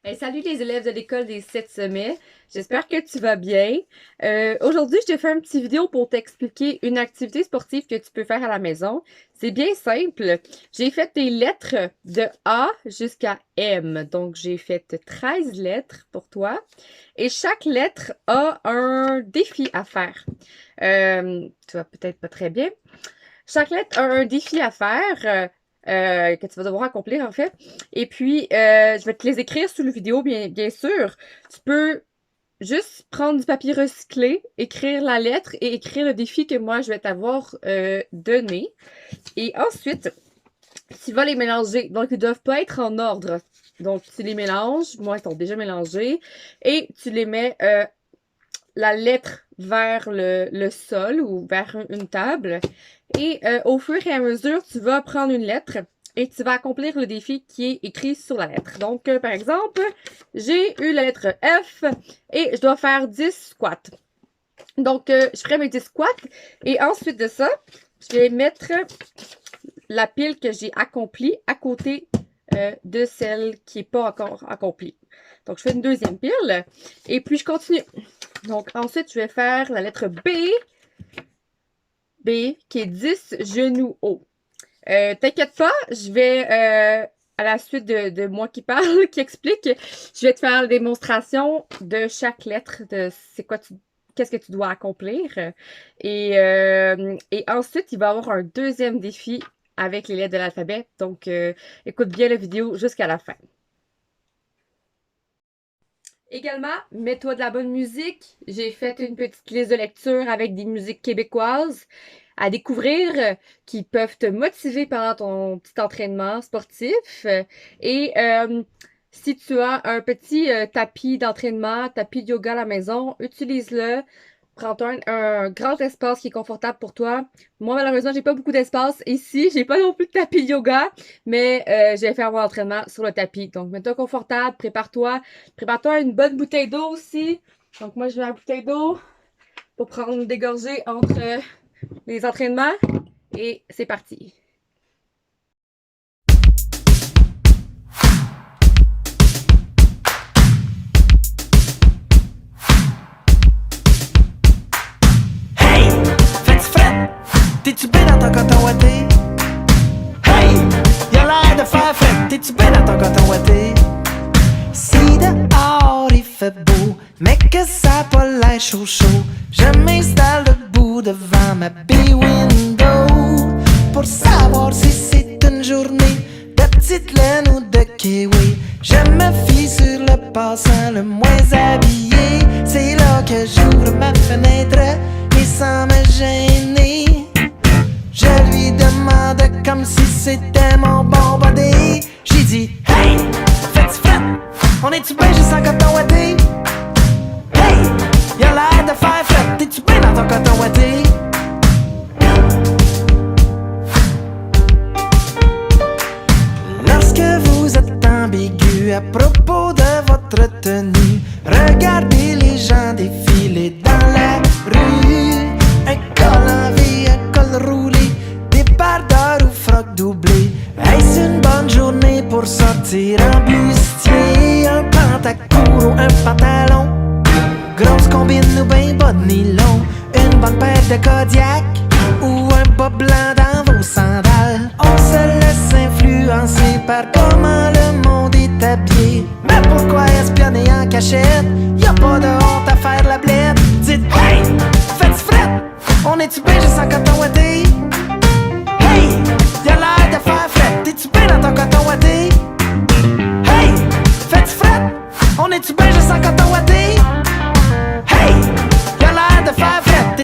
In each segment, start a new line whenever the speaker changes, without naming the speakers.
Hey, salut les élèves de l'école des 7 sommets. J'espère que tu vas bien. Aujourd'hui, je te fais une petite vidéo pour t'expliquer une activité sportive que tu peux faire à la maison. C'est bien simple. J'ai fait des lettres de A jusqu'à M. Donc, j'ai fait 13 lettres pour toi. Et chaque lettre a un défi à faire. Tu vas peut-être pas très bien. Chaque lettre a un défi à faire que tu vas devoir accomplir en fait. Et puis, je vais te les écrire sous le vidéo, bien sûr. Tu peux juste prendre du papier recyclé, écrire la lettre et écrire le défi que moi, je vais t'avoir donné. Et ensuite, tu vas les mélanger. Donc, ils ne doivent pas être en ordre. Donc, tu les mélanges. Moi, ils sont déjà mélangés. Et tu les mets la lettre vers le sol ou vers une table. Et au fur et à mesure, tu vas prendre une lettre et tu vas accomplir le défi qui est écrit sur la lettre. Donc, par exemple, j'ai eu la lettre F et je dois faire 10 squats. Donc, je ferai mes 10 squats et ensuite de ça, je vais mettre la pile que j'ai accomplie à côté de celle qui n'est pas encore accomplie. Donc, je fais une deuxième pile et puis je continue. Donc, ensuite, je vais faire la lettre B. B, qui est 10 genoux hauts. T'inquiète pas, je vais, à la suite de moi qui parle, qui explique, je vais te faire la démonstration de chaque lettre, de c'est quoi qu'est-ce que tu dois accomplir. Et ensuite, il va y avoir un deuxième défi avec les lettres de l'alphabet. Donc, écoute bien la vidéo jusqu'à la fin. Également, mets-toi de la bonne musique. J'ai fait une petite liste de lecture avec des musiques québécoises à découvrir qui peuvent te motiver pendant ton petit entraînement sportif. Et si tu as un petit tapis d'entraînement, tapis de yoga à la maison, utilise-le. Prends-toi un grand espace qui est confortable pour toi. Moi, malheureusement, j'ai pas beaucoup d'espace ici. J'ai pas non plus de tapis de yoga, mais je vais faire mon entraînement sur le tapis. Donc, mets-toi confortable, prépare-toi. Prépare-toi une bonne bouteille d'eau aussi. Donc, moi, je mets la bouteille d'eau pour prendre des gorgées entre les entraînements. Et c'est parti.
Hey! Fais-tu fret? T'es-tu bien dans ton coton ouaté? Hey! Y'a l'air de faire fret. T'es-tu bien dans ton coton ouaté? Si dehors il fait beau, mais que ça a pas l'air chaud chaud, je m'installe debout devant ma bay window pour savoir si c'est une journée de petite laine ou de kiwi. Je me fie sur le passant le moins habillé. C'est là que j'ouvre ma fenêtre et sans me gêner, je lui demande comme si c'était mon bon body. J'ai dit hey, fais-tu fret? On est-tu bien juste en coton ouaté? Hey, y'a l'air de faire fret. T'es-tu bien dans ton coton ouaté? Lorsque vous êtes ambigu à propos de votre tenue, regardez les gens défiler dans la rue. Un col en V, un col roulé, des bardeurs ou frocs doublés. Est-ce une bonne journée pour sortir en bustier? Un pantacourt ou un pantalon, grosse combine ou ben bas de nylon, une bonne paire de Kodiak ou un bas blanc dans vos sandales. On se laisse influencer par comment le monde est habillé. Mais pourquoi espionner en cachette? Y'a pas de honte à faire la blette. Dites hey, faites fret? On est-tu bien juste en coton ouaté? Hey, y'a l'air de faire fret. T'es-tu bien dans ton coton ouaté? Hey, faites fret? On est-tu bien juste en coton ouaté? Hey, y'a l'air de faire fret.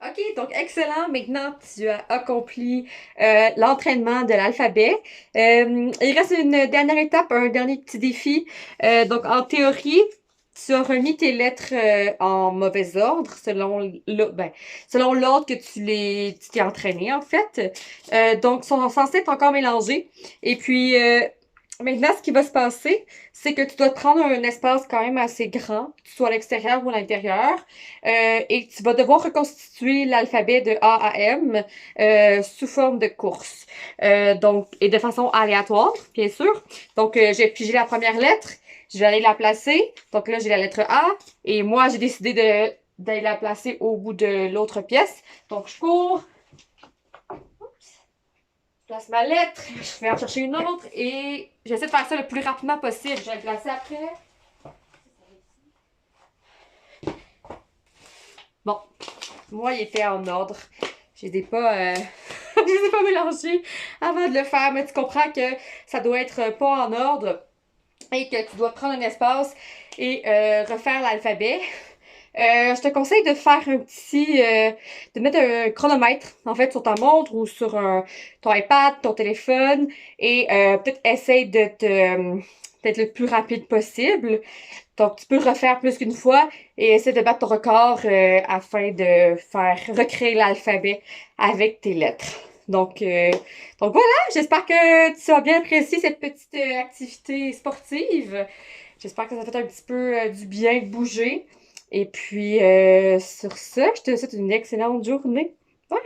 OK, donc excellent. Maintenant, tu as accompli l'entraînement de l'alphabet. Il reste une dernière étape, un dernier petit défi. Donc, en théorie, tu as remis tes lettres en mauvais ordre selon l'ordre que tu t'es entraîné, en fait. Donc, ils sont censés être encore mélangés. Et puis, Maintenant, ce qui va se passer, c'est que tu dois te prendre un espace quand même assez grand, que tu sois à l'extérieur ou à l'intérieur, et tu vas devoir reconstituer l'alphabet de A à M sous forme de course. Donc, et de façon aléatoire, bien sûr. Donc, j'ai pigé la première lettre, je vais aller la placer. Donc là, j'ai la lettre A, et moi, j'ai décidé d'aller la placer au bout de l'autre pièce. Donc, je cours, place ma lettre, je vais en chercher une autre et j'essaie de faire ça le plus rapidement possible. Je vais la placer après. Bon, moi, il était en ordre. Je les ai pas, je les ai pas mélangés avant de le faire, mais tu comprends que ça doit être pas en ordre et que tu dois prendre un espace et refaire l'alphabet. Je te conseille de faire de mettre un chronomètre, en fait, sur ta montre ou sur ton iPad, ton téléphone, et peut-être essaye d'être le plus rapide possible. Donc, tu peux le refaire plus qu'une fois et essayer de battre ton record afin de faire recréer l'alphabet avec tes lettres. Donc voilà, j'espère que tu as bien apprécié cette petite activité sportive. J'espère que ça fait un petit peu du bien de bouger. Et puis, sur ça, je te souhaite une excellente journée. Bye!